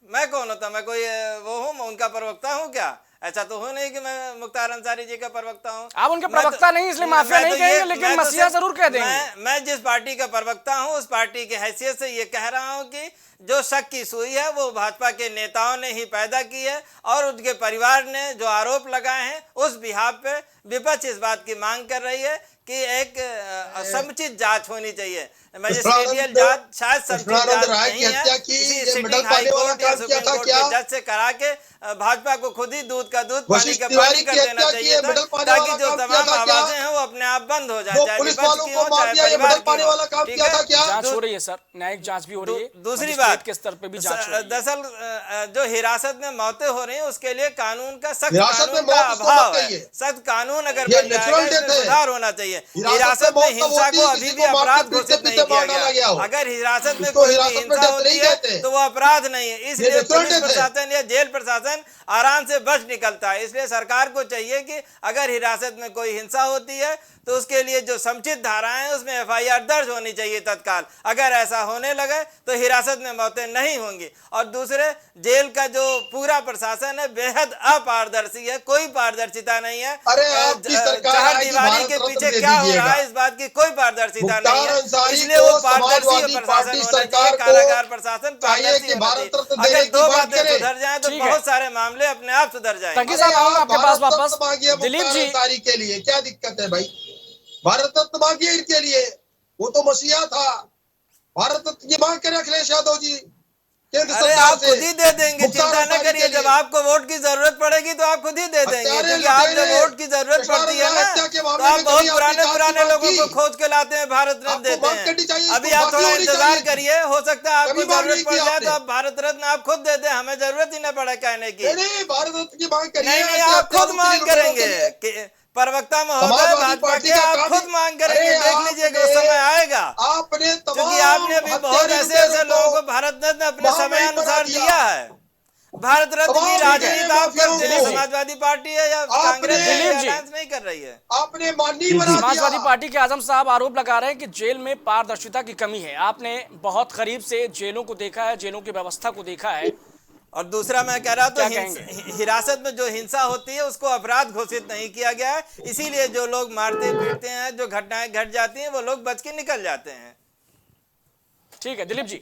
मैं कौन होता? मैं कोई वो हूँ? मैं उनका प्रवक्ता हूँ क्या? ऐसा तो हो नहीं कि मैं मुख्तार अंसारी जी का प्रवक्ता हूँ। आप उनके प्रवक्ता नहीं, इसलिए माफिया नहीं कहेंगे, लेकिन मसीहा जरूर कह देंगे। मैं जिस पार्टी का प्रवक्ता हूँ उस पार्टी की हैसियत से ये कह रहा हूँ कि जो शक की सुई है वो भाजपा के नेताओं ने ही पैदा की है और उनके परिवार ने जो आरोप लगाए हैं उस बिहाफ पे विपक्ष इस बात की मांग कर रही है कि एक समुचित जांच होनी चाहिए। मजिस्ट्रेटियल जांच शायद समुचित जांच नहीं है, किसी सिटिंग हाई कोर्ट या सुप्रीम कोर्ट के जज से करा के भाजपा को खुद ही दूध का दूध पानी वशिष्ठ का तिवारी पानी कर की देना हत्या चाहिए की है, था, मिडल पानी ताकि वाला जो काम किया तमाम था क्या? आवाजें हैं वो अपने आप बंद हो जाए, वो चाहे पुलिस विपक्ष वालों की को हो मार चाहे दिया, ये परिवार मिडल की पानी हो। वाला काम ठीक किया है? था क्या? जांच हो रही है सर, न्यायिक जांच भी हो रही है, दूसरी मजिस्ट्रेट बात के स्तर पे भी जांच हो रही है। दरअसल जो हिरासत में मौतें हो रही हैं उसके लिए कानून का सख्त हिरासत में कानून का मौत किसको अभाव मत है। कहिए। सख्त कानून अगर ये बन जाएगा नेचुरल इसमें डेथ है। सुधार होना चाहिए। हिरासत हिरासत में में मौत तब हिंसा होती को है अभी किसी भी को मार के अपराध पीटते घोषित नहीं पीटते किया मार डाला गया गया। हो। अगर हिरासत में इसको कोई भी हिरासत में हिंसा डेथ होती नहीं है कहते। तो वो अपराध नहीं है, इसलिए नेचुरल पुलिस डेथ है। प्रशासन या जेल प्रशासन आराम से बच निकलता है। इसलिए सरकार को चाहिए कि अगर हिरासत में कोई हिंसा होती है तो उसके लिए जो समुचित धाराएं हैं उसमें FIR दर्ज होनी चाहिए तत्काल। अगर ऐसा होने लगे तो हिरासत में मौतें नहीं होंगी। और दूसरे, जेल का जो पूरा प्रशासन है बेहद अपारदर्शी है, कोई पारदर्शिता नहीं है। अरे आपकी सरकार चार आएगी, दीवारी भारत के रत्न पीछे दे क्या हो दीजिएगा। रहा है इस बात की कोई पारदर्शिता नहीं मुख्तार है, अंसारी इसलिए को वो पारदर्शी समाजवादी प्रशासन पार्टी होना सरकार चाहिए, को कारागार प्रशासन चाहिए पारदर्शी कि होना भारत चाहिए। रत्न देने अगर की दो बात बातें करें। सुधर जाएं तो ठीक है। बहुत सारे मामले अपने आप सुधर जाएंगे। तंकी साहब, आऊंगा आपके पास भारत वापस। रत्न मांगिए दिलीप मुख्तार जी, अंसारी के लिए, क्या दिक्कत है भाई? भारत रत्न मांगिए इनके लिए, वो तो मसीहा था। भारत रत्न की मांग करें अखिलेश यादव जी केंद्र अरे सरकार आप से। खुद ही दे देंगे, मुख्तार चिंता न अंसारी करिए। के लिए। जब आपको वोट की जरूरत पड़ेगी तो आप खुद ही दे देंगे, हत्यारे क्योंकि आप जब लुटेरे, वोट की जरूरत पेशवार पड़ती है ना हत्या के तो मामले आप में बहुत कभी आपने पुराने जांच पुराने की बात लोगों की? को खोज के लाते हैं, भारत रत्न आपको देते मांग करनी चाहिए, हैं। अभी इसको आप थोड़ा माफी होनी इंतजार चाहिए। करिए, हो सकता है आपको कभी मांग जरूरत नहीं पड़ की जाए तो आपने। आप भारत रत्न आप खुद दे दें, हमें जरूरत ही न पड़े कहने की। नहीं, भारत रत्न की मांग करिए। नहीं नहीं, ऐसे आप खुद हत्यारों के मांग लिए, लुटेरों के करेंगे लिए। कि प्रवक्ता महोदय समाजवादी भाजपा पार्टी के, का आप काम खुद ही- मांग करेंगे, अरे देख लीजिए कि वो समय आएगा। आपने क्योंकि आपने अभी बहुत ऐसे ऐसे लोगों को भारत रत्न अपने समय अनुसार दिया है। भारत रत्न की तमाम राजनीति आप माफियाओं करते को- हैं, समाजवादी पार्टी है या कांग्रेस है, दिलीप जी। अलायंस नहीं कर रही है। आपने माननीय बना दिया। समाजवादी पार्टी के आजम साहब आरोप लगा रहे हैं कि जेल में पारदर्शिता की कमी है। आपने बहुत करीब से जेलों को देखा है, जेलों की व्यवस्था को देखा है। और दूसरा मैं कह रहा क्या तो हिरासत में जो हिंसा होती है उसको अपराध घोषित नहीं किया गया है, इसीलिए जो लोग मारते पीटते हैं, जो घटनाएं घट जाती हैं, वो लोग बच के निकल जाते हैं। ठीक है दिलीप जी।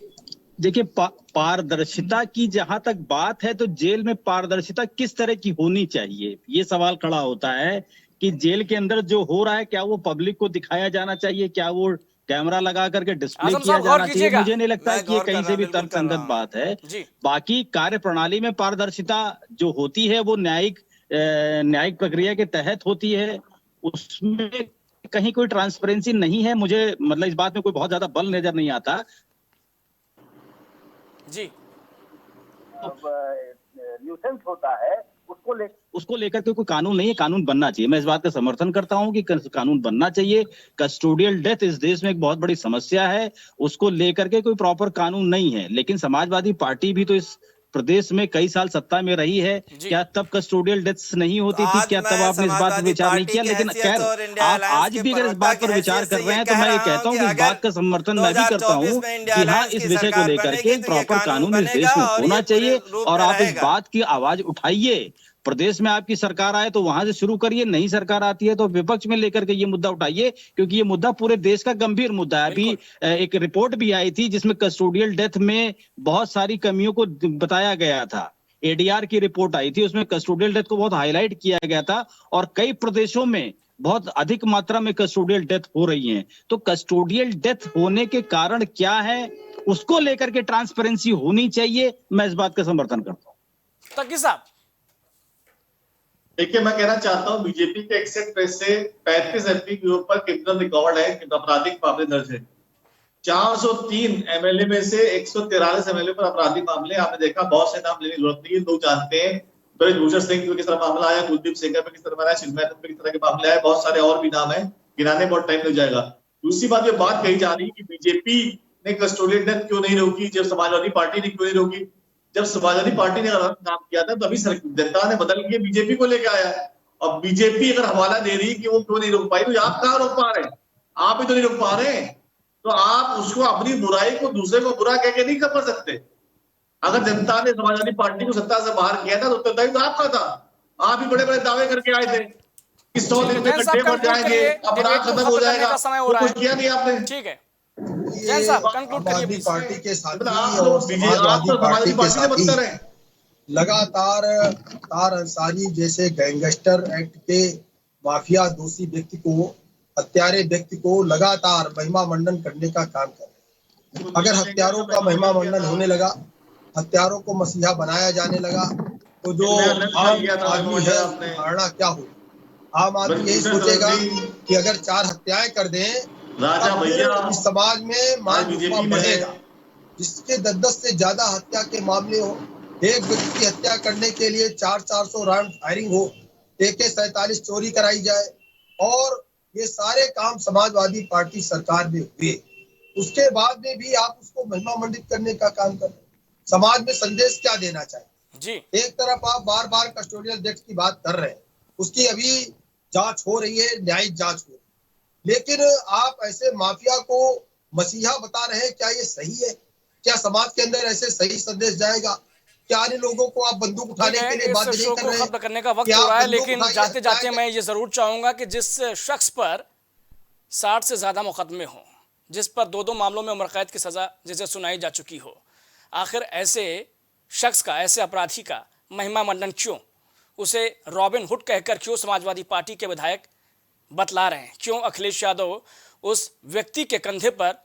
देखिए, पारदर्शिता की जहां तक बात है तो जेल में पारदर्शिता किस तरह की होनी चाहिए, ये सवाल खड़ा होता है कि जेल के अंदर जो हो रहा है क्या वो पब्लिक को दिखाया जाना चाहिए, क्या वो कैमरा लगा करके डिस्प्ले आजम किया साहब, गौर जाना चाहिए? कीजिएगा। मुझे नहीं लगता मैं है कि ये गौर कर कहीं रहा से हूं, भी बिल्कुल कर तर्कसंगत रहा हूं। बात है। जी। बाकी कार्य प्रणाली में पारदर्शिता जो होती है वो न्यायिक प्रक्रिया के तहत होती है, उसमें कहीं कोई ट्रांसपेरेंसी नहीं है। मुझे मतलब इस बात में कोई बहुत ज्यादा बल नजर नहीं आता। जी, न्यूसेंस होता है उसको लेकर के कोई कानून नहीं है, कानून बनना चाहिए। मैं इस बात का समर्थन करता हूं कि कानून बनना चाहिए। कस्टोडियल डेथ इस देश में एक बहुत बड़ी समस्या है, उसको लेकर के कोई प्रॉपर कानून नहीं है। लेकिन समाजवादी पार्टी भी तो इस प्रदेश में कई साल सत्ता में रही है, क्या तब कस्टोडियल डेथ्स नहीं होती थी? क्या तब आपने इस बात पर विचार नहीं किया? लेकिन खैर, आप आज भी अगर इस बात पर विचार कर रहे हैं तो मैं ये कहता हूं कि इस बात का समर्थन मैं भी करता हूं कि हाँ, इस विषय को लेकर के प्रॉपर कानून इस देश में होना चाहिए। और आप इस बात की आवाज उठाइए, प्रदेश में आपकी सरकार आए तो वहां से शुरू करिए, नई सरकार आती है तो विपक्ष में लेकर के ये मुद्दा उठाइए, क्योंकि ये मुद्दा पूरे देश का गंभीर मुद्दा है। अभी एक रिपोर्ट भी आई थी जिसमें कस्टोडियल डेथ में बहुत सारी कमियों को बताया गया था। ADR की रिपोर्ट आई थी, उसमें कस्टोडियल डेथ को बहुत हाईलाइट किया गया था और कई प्रदेशों में बहुत अधिक मात्रा में कस्टोडियल डेथ हो रही है। तो कस्टोडियल डेथ होने के कारण क्या है, उसको लेकर के ट्रांसपेरेंसी होनी चाहिए। मैं इस बात का समर्थन करता हूं। तकी साहब, देखिए, मैं कहना चाहता हूं बीजेपी के एक्सेट प्रेस से 35 MP के ऊपर क्रिमिनल रिकॉर्ड है, आपराधिक मामले दर्ज है। 403 MLA में से 143 MLA पर आपराधिक मामले। आपने देखा, बहुत से नाम लेने की जरूरत नहीं है, लोग जानते हैं। ब्रजभूषण सिंह पे किस तरह मामला आया, कुलदीप सिंह पे किस तरह आया, शिवमैन पे किस तरह के मामले आए, बहुत सारे और भी नाम है, गिनाने बहुत टाइम लग जाएगा। दूसरी बात, ये बात कही जा रही है कि बीजेपी ने कस्टोडियल डेथ क्यों नहीं रोकी, जब समाजवादी पार्टी ने क्यों नहीं रोकी। जब समाजवादी पार्टी ने काम किया था तभी जनता ने बदल के बीजेपी को लेके आया। और बीजेपी अगर हवाला दे रही है कि वो क्यों नहीं रोक पाई, तो आप कहाँ रोक पा रहे हैं? आप ही तो नहीं रोक पा रहे हैं। तो आप उसको, अपनी बुराई को दूसरे को बुरा कह के नहीं कर सकते। अगर जनता ने समाजवादी पार्टी को सत्ता से बाहर किया था तो उत्तरदायी तो आपका था। आप ही बड़े बड़े दावे करके आए थे कि 100 दिन में गड्ढे बढ़ जाएंगे, अपराध खत्म हो जाएगा, तो कुछ किया नहीं आपने। ठीक है जैन साहब, कंक्लूड करिए प्लीज। पार्टी के साथी आप और लोग समाजवादी पार्टी के से बदतर साथी हैं। लगातार मुख्तार अंसारी जैसे गैंगस्टर एक्ट के माफिया दोषी व्यक्ति को, हत्यारे व्यक्ति को लगातार महिमा मंडन करने का काम कर रहे हैं। अगर हत्यारों का महिमा मंडन होने लगा, हत्यारों को मसीहा बनाया जाने लगा, तो जो आम आदमी है उसकी धारणा क्या हो? आम आदमी यही सोचेगा कि अगर 4 हत्याएं कर दें राजा तो भैया इस समाज में मान बीजेपी सम्मान में बढ़ेगा। जिसके 10-10 से ज्यादा हत्या के मामले हो, एक व्यक्ति की हत्या करने के लिए 400 राउंड फायरिंग हो, AK-47 चोरी कराई जाए और ये सारे काम समाजवादी पार्टी सरकार में हुए, उसके बाद में भी आप उसको महिमा मंडित करने का काम कर रहे हैं। समाज में संदेश क्या देना चाहिए जी? एक तरफ आप बार बार कस्टोडियल डेथ की बात कर रहे हैं, उसकी अभी जांच हो रही है, न्यायिक जांच हो रही है, लेकिन आप ऐसे माफिया को मसीहा बता रहे हैं। क्या ये सही है? क्या समाज के अंदर ऐसे सही संदेश जाएगा? क्या अन्य लोगों को आप बंदूक उठाने के लिए बाध्य नहीं कर रहे हैं? खत्म करने का वक्त हो रहा है, लेकिन जाते जाते मैं ये जरूर चाहूंगा कि जिस शख्स पर 60 से ज्यादा मुकदमे हों, जिस पर 2-2 मामलों में उम्र कैद की सजा जिसे सुनाई जा चुकी हो, आखिर ऐसे शख्स का, ऐसे अपराधी का महिमा मंडन क्यों? उसे रॉबिन हुड कहकर क्यों समाजवादी पार्टी के विधायक बतला रहे हैं? क्यों अखिलेश यादव उस व्यक्ति के कंधे पर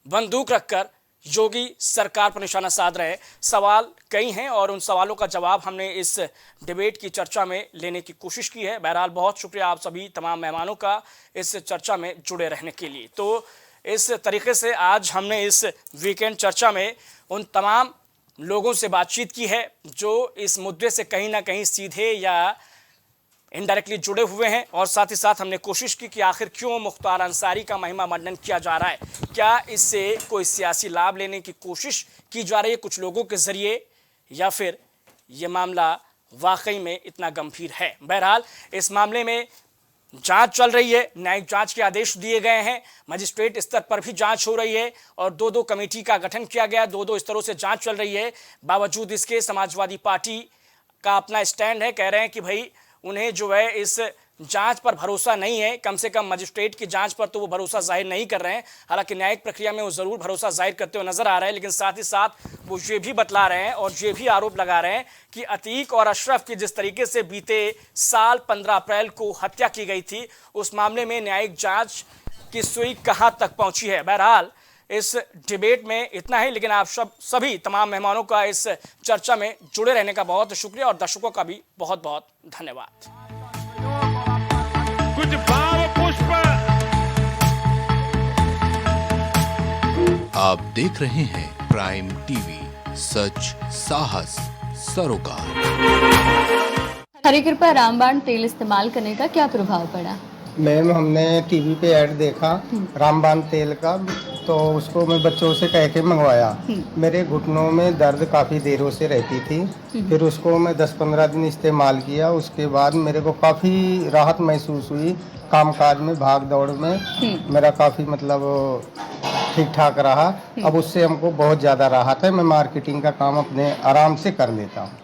बंदूक रखकर योगी सरकार पर निशाना साध रहे हैं? सवाल कई हैं और उन सवालों का जवाब हमने इस डिबेट की चर्चा में लेने की कोशिश की है। बहरहाल बहुत शुक्रिया आप सभी तमाम मेहमानों का इस चर्चा में जुड़े रहने के लिए। तो इस तरीके से आज हमने इस वीकेंड चर्चा में उन तमाम लोगों से बातचीत की है जो इस मुद्दे से कहीं ना कहीं सीधे या इनडायरेक्टली जुड़े हुए हैं, और साथ ही साथ हमने कोशिश की कि आखिर क्यों मुख्तार अंसारी का महिमा मंडन किया जा रहा है। क्या इससे कोई सियासी लाभ लेने की कोशिश की जा रही है कुछ लोगों के जरिए, या फिर ये मामला वाकई में इतना गंभीर है? बहरहाल इस मामले में जांच चल रही है, न्यायिक जांच के आदेश दिए गए हैं, मजिस्ट्रेट स्तर पर भी जांच हो रही है और 2-2 कमेटी का गठन किया गया, 2-2 स्तरों से जांच चल रही है। बावजूद इसके समाजवादी पार्टी का अपना स्टैंड है, कह रहे हैं कि भाई उन्हें जो है इस जांच पर भरोसा नहीं है, कम से कम मजिस्ट्रेट की जांच पर तो वो भरोसा जाहिर नहीं कर रहे हैं। हालांकि न्यायिक प्रक्रिया में वो ज़रूर भरोसा जाहिर करते हुए नजर आ रहे हैं, लेकिन साथ ही साथ वो ये भी बतला रहे हैं और ये भी आरोप लगा रहे हैं कि अतीक और अशरफ की जिस तरीके से बीते साल 15 अप्रैल को हत्या की गई थी, उस मामले में न्यायिक जाँच की सुई कहाँ तक पहुँची है। बहरहाल इस डिबेट में इतना ही, लेकिन आप सभी तमाम मेहमानों का इस चर्चा में जुड़े रहने का बहुत शुक्रिया और दर्शकों का भी बहुत बहुत धन्यवाद। कुछ भाव पुष्प। आप देख रहे हैं प्राइम टीवी, सच साहस सरोकार। हरी कृपा रामबाण तेल इस्तेमाल करने का क्या प्रभाव पड़ा? मैम हमने टीवी पे ऐड देखा रामबाण तेल का, तो उसको मैं बच्चों से कह के मंगवाया। मेरे घुटनों में दर्द काफ़ी देरों से रहती थी, फिर उसको मैं 10-15 दिन इस्तेमाल किया। उसके बाद मेरे को काफ़ी राहत महसूस हुई, कामकाज में, भाग दौड़ में मेरा काफ़ी मतलब ठीक ठाक रहा। अब उससे हमको बहुत ज़्यादा राहत है, मैं मार्केटिंग का काम अपने आराम से कर लेता हूँ।